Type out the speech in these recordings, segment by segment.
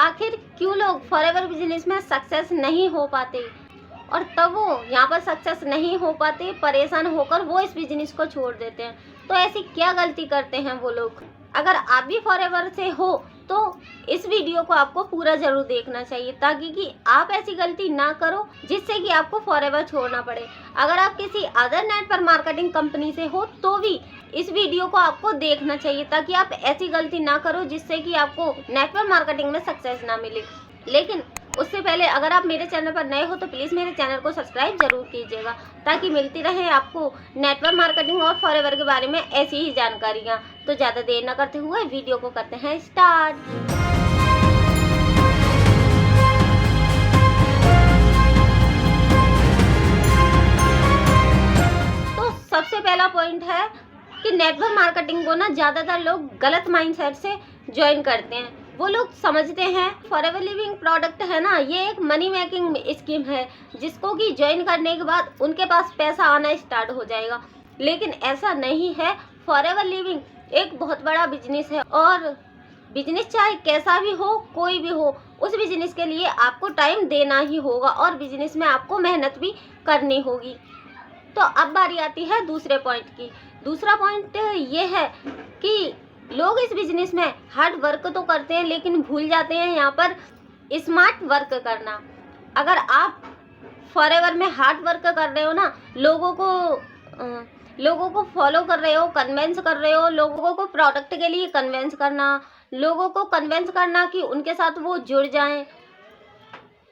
आखिर क्यों लोग फॉरएवर बिजनेस में सक्सेस नहीं हो पाते और तब वो यहाँ पर सक्सेस नहीं हो पाते, परेशान होकर वो इस बिजनेस को छोड़ देते हैं। तो ऐसी क्या गलती करते हैं वो लोग? अगर आप भी फॉरएवर से हो तो इस वीडियो को आपको पूरा जरूर देखना चाहिए, ताकि कि आप ऐसी गलती ना करो जिससे कि आपको फॉरएवर छोड़ना पड़े। अगर आप किसी अदर नेटवर्क मार्केटिंग कंपनी से हो तो भी इस वीडियो को आपको देखना चाहिए, ताकि आप ऐसी गलती ना करो जिससे कि आपको नेटवर्क मार्केटिंग में सक्सेस ना मिले। लेकिन उससे पहले अगर आप मेरे चैनल पर नए हो तो प्लीज़ मेरे चैनल को सब्सक्राइब जरूर कीजिएगा, ताकि मिलती रहे आपको नेटवर्क मार्केटिंग और फॉरएवर के बारे में ऐसी ही जानकारियाँ। तो ज़्यादा देर न करते हुए वीडियो को करते हैं स्टार्ट। तो सबसे पहला पॉइंट है कि नेटवर्क मार्केटिंग को ना ज़्यादातर लोग गलत माइंडसेट से ज्वाइन करते हैं। वो लोग समझते हैं फॉरएवर लिविंग प्रोडक्ट है ना, ये एक मनी मेकिंग स्कीम है जिसको कि ज्वाइन करने के बाद उनके पास पैसा आना स्टार्ट हो जाएगा। लेकिन ऐसा नहीं है। फॉरएवर लिविंग एक बहुत बड़ा बिजनेस है और बिजनेस चाहे कैसा भी हो, कोई भी हो, उस बिजनेस के लिए आपको टाइम देना ही होगा और बिजनेस में आपको मेहनत भी करनी होगी। तो अब बारी आती है दूसरे पॉइंट की। दूसरा पॉइंट ये है कि लोग इस बिजनेस में हार्ड वर्क तो करते हैं लेकिन भूल जाते हैं यहाँ पर स्मार्ट वर्क करना। अगर आप फॉरएवर में हार्ड वर्क कर रहे हो ना, लोगों को फॉलो कर रहे हो, कन्वेंस कर रहे हो, लोगों को प्रोडक्ट के लिए कन्वेंस करना, लोगों को कन्वेंस करना कि उनके साथ वो जुड़ जाएं,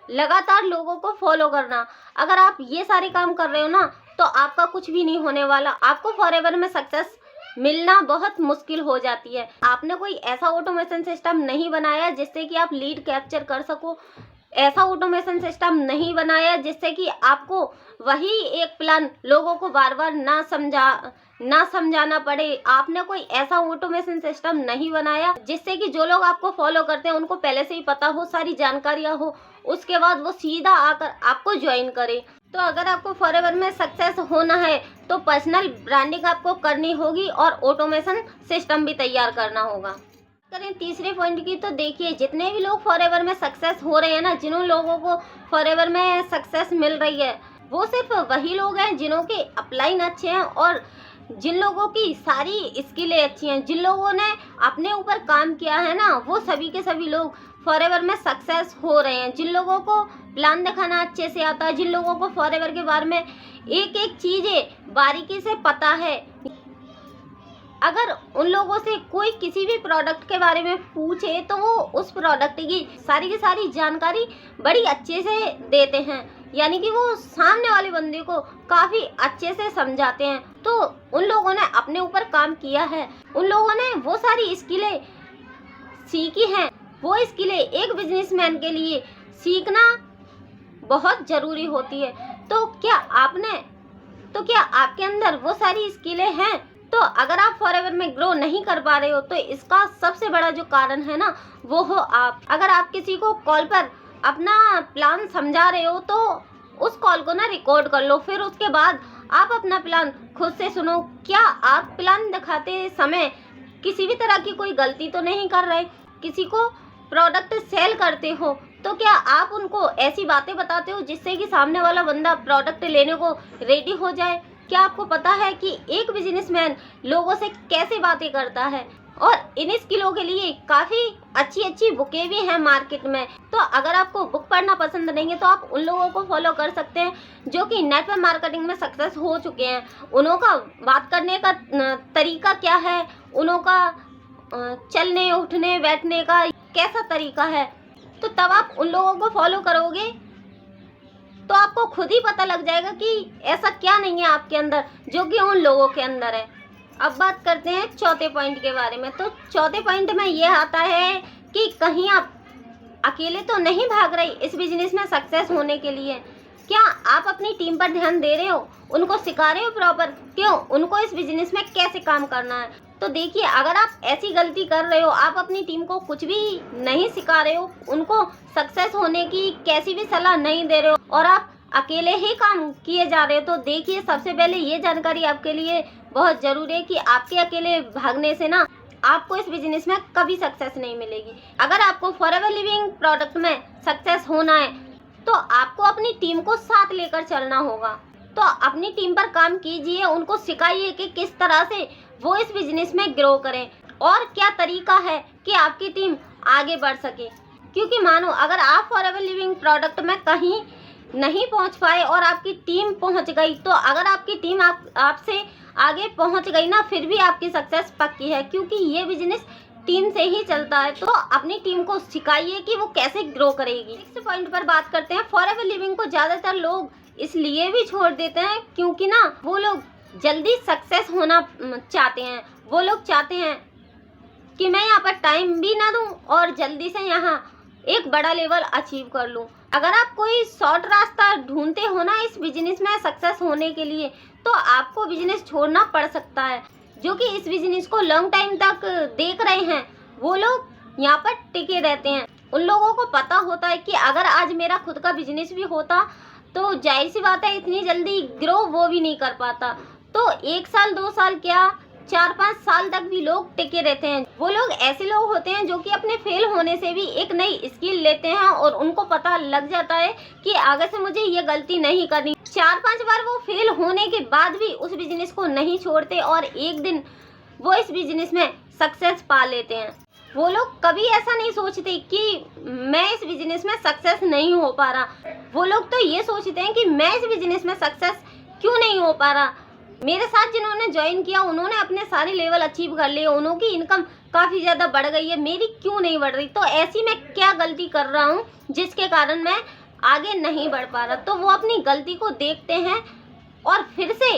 लगातार लोगों को फॉलो करना, अगर आप ये सारे काम कर रहे हो ना तो आपका कुछ भी नहीं होने वाला। आपको फॉरएवर में सक्सेस मिलना बहुत मुश्किल हो जाती है। आपने कोई ऐसा ऑटोमेशन सिस्टम नहीं बनाया जिससे कि आप लीड कैप्चर कर सको, ऐसा ऑटोमेशन सिस्टम नहीं बनाया जिससे कि आपको वही एक प्लान लोगों को बार बार ना समझाना पड़े। आपने कोई ऐसा ऑटोमेशन सिस्टम नहीं बनाया जिससे कि जो लोग आपको फॉलो करते हैं उनको पहले से ही पता हो, सारी जानकारियां हो, उसके बाद वो सीधा आकर आपको ज्वाइन करे। तो अगर आपको फॉरएवर में सक्सेस होना है तो पर्सनल ब्रांडिंग आपको करनी होगी और ऑटोमेशन सिस्टम भी तैयार करना होगा। करें तीसरे पॉइंट की, तो देखिए जितने भी लोग फॉरएवर में सक्सेस हो रहे हैं ना, जिन लोगों को फॉरएवर में सक्सेस मिल रही है, वो सिर्फ वही लोग हैं जिन्हों के अपलाइन अच्छे हैं और जिन लोगों की सारी स्किलें अच्छी हैं, जिन लोगों ने अपने ऊपर काम किया है ना, वो सभी के सभी लोग फॉरएवर में सक्सेस हो रहे हैं। जिन लोगों को प्लान दिखाना अच्छे से आता है, जिन लोगों को फॉरएवर के बारे में एक एक चीज़ें बारीकी से पता है, अगर उन लोगों से कोई किसी भी प्रोडक्ट के बारे में पूछे तो वो उस प्रोडक्ट की सारी जानकारी बड़ी अच्छे से देते हैं, यानी कि वो सामने वाले बंदे को काफ़ी अच्छे से समझाते हैं। तो उन लोगों ने अपने ऊपर काम किया है, उन लोगों ने वो सारी स्किलें सीखी हैं। वो स्किलें एक बिजनेसमैन के लिए सीखना बहुत ज़रूरी होती है। तो क्या आपके अंदर वो सारी स्किलें हैं? तो अगर आप फॉरएवर में ग्रो नहीं कर पा रहे हो तो इसका सबसे बड़ा जो कारण है ना, वो हो आप। अगर आप किसी को कॉल पर अपना प्लान समझा रहे हो तो उस कॉल को ना रिकॉर्ड कर लो, फिर उसके बाद आप अपना प्लान खुद से सुनो। क्या आप प्लान दिखाते समय किसी भी तरह की कोई गलती तो नहीं कर रहे? किसी को प्रोडक्ट सेल करते हो तो क्या आप उनको ऐसी बातें बताते हो जिससे कि सामने वाला बंदा प्रोडक्ट लेने को रेडी हो जाए? क्या आपको पता है कि एक बिजनेसमैन लोगों से कैसे बातें करता है? और इन स्किलों के लिए काफ़ी अच्छी बुकें भी हैं मार्केट में। तो अगर आपको बुक पढ़ना पसंद नहीं है तो आप उन लोगों को फॉलो कर सकते हैं जो कि नेटवर्क मार्केटिंग में सक्सेस हो चुके हैं। उन्हों का बात करने का तरीका क्या है, उन्हों का चलने उठने बैठने का कैसा तरीका है, तो तब आप उन लोगों को फॉलो करोगे तो आपको खुद ही पता लग जाएगा कि ऐसा क्या नहीं है आपके अंदर जो कि उन लोगों के अंदर है। अब बात करते हैं चौथे पॉइंट के बारे में। तो चौथे पॉइंट में ये आता है कि कहीं आप अकेले तो नहीं भाग रहे इस बिजनेस में सक्सेस होने के लिए। क्या आप अपनी टीम पर ध्यान दे रहे हो, उनको सिखा रहे हो प्रॉपर, क्यों उनको इस बिजनेस में कैसे काम करना है? तो देखिए अगर आप ऐसी गलती कर रहे हो, आप अपनी टीम को कुछ भी नहीं सिखा रहे हो, उनको सक्सेस होने की कैसी भी सलाह नहीं दे रहे हो और आप अकेले ही काम किए जा रहे हो, तो देखिए सबसे पहले ये जानकारी आपके लिए बहुत ज़रूरी है कि आपके अकेले भागने से ना आपको इस बिजनेस में कभी सक्सेस नहीं मिलेगी। अगर आपको फॉरएवर लिविंग प्रोडक्ट में सक्सेस होना है तो आपको अपनी टीम को साथ लेकर चलना होगा। तो अपनी टीम पर काम कीजिए, उनको सिखाइए कि किस तरह से वो इस बिजनेस में ग्रो करें और क्या तरीका है कि आपकी टीम आगे बढ़ सके। क्योंकि मानो अगर आप फॉरएवर लिविंग प्रोडक्ट में कहीं नहीं पहुंच पाए और आपकी टीम पहुंच गई, तो अगर आपकी टीम आपसे आगे पहुंच गई ना, फिर भी आपकी सक्सेस पक्की है, क्योंकि ये बिजनेस टीम से ही चलता है। तो अपनी टीम को सिखाइए कि वो कैसे ग्रो करेगी। नेक्स्ट पॉइंट पर बात करते हैं। फॉरएवर लिविंग को ज़्यादातर लोग इसलिए भी छोड़ देते हैं क्योंकि ना वो लोग जल्दी सक्सेस होना चाहते हैं। वो लोग चाहते हैं कि मैं यहाँ पर टाइम भी ना दूँ और जल्दी से यहाँ एक बड़ा लेवल अचीव कर लूँ। अगर आप कोई शॉर्ट रास्ता ढूंढते हो ना इस बिजनेस में सक्सेस होने के लिए, तो आपको बिजनेस छोड़ना पड़ सकता है। जो कि इस बिजनेस को लॉन्ग टाइम तक देख रहे हैं, वो लोग यहाँ पर टिके रहते हैं। उन लोगों को पता होता है कि अगर आज मेरा खुद का बिजनेस भी होता तो जाहिर सी बात है इतनी जल्दी ग्रो वो भी नहीं कर पाता। तो 1 साल 2 साल क्या 4-5 साल तक भी लोग टिके रहते हैं। वो लोग ऐसे लोग होते हैं जो कि अपने फेल होने से भी एक नई स्किल लेते हैं और उनको पता लग जाता है कि आगे से मुझे ये गलती नहीं करनी। 4-5 बार वो फेल होने के बाद भी उस बिजनेस को नहीं छोड़ते और एक दिन वो इस बिजनेस में सक्सेस पा लेते हैं। वो लोग कभी ऐसा नहीं सोचते कि मैं इस बिजनेस में सक्सेस नहीं हो पा रहा। वो लोग तो ये सोचते हैं कि मैं इस बिजनेस में सक्सेस क्यों नहीं हो पा रहा। मेरे साथ जिन्होंने ज्वाइन किया उन्होंने अपने सारे लेवल अचीव कर लिए, उन्हों की इनकम काफ़ी ज़्यादा बढ़ गई है, मेरी क्यों नहीं बढ़ रही। तो ऐसी मैं क्या गलती कर रहा हूँ जिसके कारण मैं आगे नहीं बढ़ पा रहा। तो वो अपनी गलती को देखते हैं और फिर से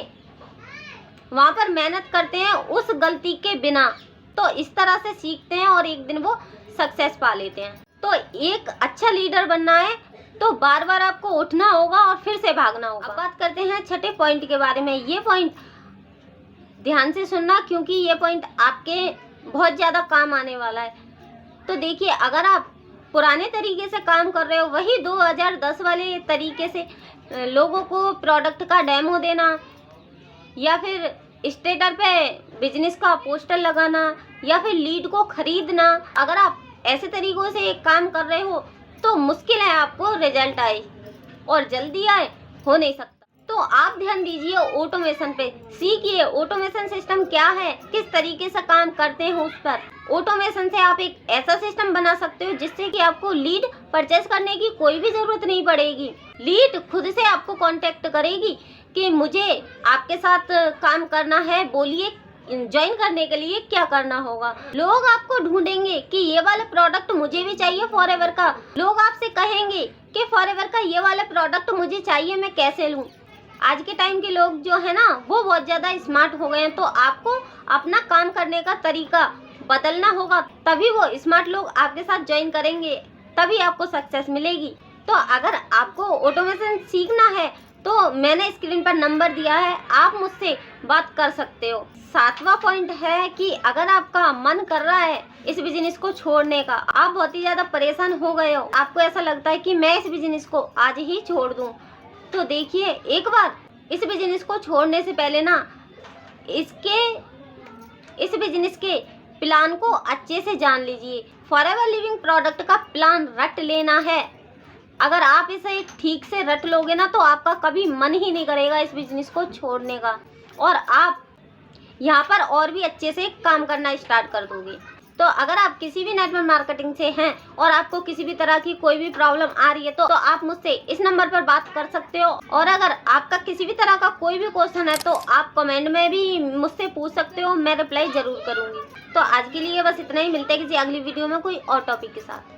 वहाँ पर मेहनत करते हैं उस गलती के बिना। तो इस तरह से सीखते हैं और एक दिन वो सक्सेस पा लेते हैं। तो एक अच्छा लीडर बनना है तो बार बार आपको उठना होगा और फिर से भागना होगा। अब बात करते हैं छठे पॉइंट के बारे में। ये पॉइंट ध्यान से सुनना क्योंकि ये पॉइंट आपके बहुत ज़्यादा काम आने वाला है। तो देखिए, अगर आप पुराने तरीके से काम कर रहे हो, वही 2010 वाले तरीके से लोगों को प्रोडक्ट का डेमो देना या फिर स्टेटर पे बिजनेस का पोस्टर लगाना या फिर लीड को खरीदना, अगर आप ऐसे तरीकों से एक काम कर रहे हो तो मुश्किल है आपको रिजल्ट आए और जल्दी आए, हो नहीं सकता। तो आप ध्यान दीजिए ऑटोमेशन पे, सीखिए ऑटोमेशन सिस्टम क्या है, किस तरीके से काम करते हैं उस पर। ऑटोमेशन से आप एक ऐसा सिस्टम बना सकते हो जिससे कि आपको लीड परचेस करने की कोई भी ज़रूरत नहीं पड़ेगी। लीड खुद से आपको कांटेक्ट करेगी कि मुझे आपके साथ काम करना है, बोलिए ज्वाइन करने के लिए क्या करना होगा। लोग आपको ढूंढेंगे कि ये वाला प्रोडक्ट मुझे भी चाहिए फॉरएवर का। लोग आपसे कहेंगे कि फॉरएवर का ये वाला प्रोडक्ट मुझे चाहिए, मैं कैसे लूँ। आज के टाइम के लोग जो है ना वो बहुत ज़्यादा स्मार्ट हो गए हैं। तो आपको अपना काम करने का तरीका बदलना होगा, तभी वो स्मार्ट लोग आपके साथ ज्वाइन करेंगे, तभी आपको सक्सेस मिलेगी। तो अगर आपको ऑटोमेशन सीखना है तो मैंने स्क्रीन पर नंबर दिया है, आप मुझसे बात कर सकते हो। 7वां पॉइंट है कि अगर आपका मन कर रहा है इस बिजनेस को छोड़ने का, आप बहुत ही ज़्यादा परेशान हो गए हो, आपको ऐसा लगता है कि मैं इस बिजनेस को आज ही छोड़ दूं, तो देखिए एक बार इस बिजनेस को छोड़ने से पहले ना इस बिजनेस के प्लान को अच्छे से जान लीजिए। फॉरएवर लिविंग प्रोडक्ट का प्लान रट लेना है। अगर आप इसे ठीक से रट लोगे ना तो आपका कभी मन ही नहीं करेगा इस बिजनेस को छोड़ने का और आप यहाँ पर और भी अच्छे से काम करना स्टार्ट कर दोगे। तो अगर आप किसी भी नेटवर्क मार्केटिंग से हैं और आपको किसी भी तरह की कोई भी प्रॉब्लम आ रही है तो आप मुझसे इस नंबर पर बात कर सकते हो। और अगर आपका किसी भी तरह का कोई भी क्वेश्चन है तो आप कमेंट में भी मुझसे पूछ सकते हो, मैं रिप्लाई ज़रूर करूँगी। तो आज के लिए बस इतना ही, मिलते हैं किसी अगली वीडियो में कोई और टॉपिक के साथ।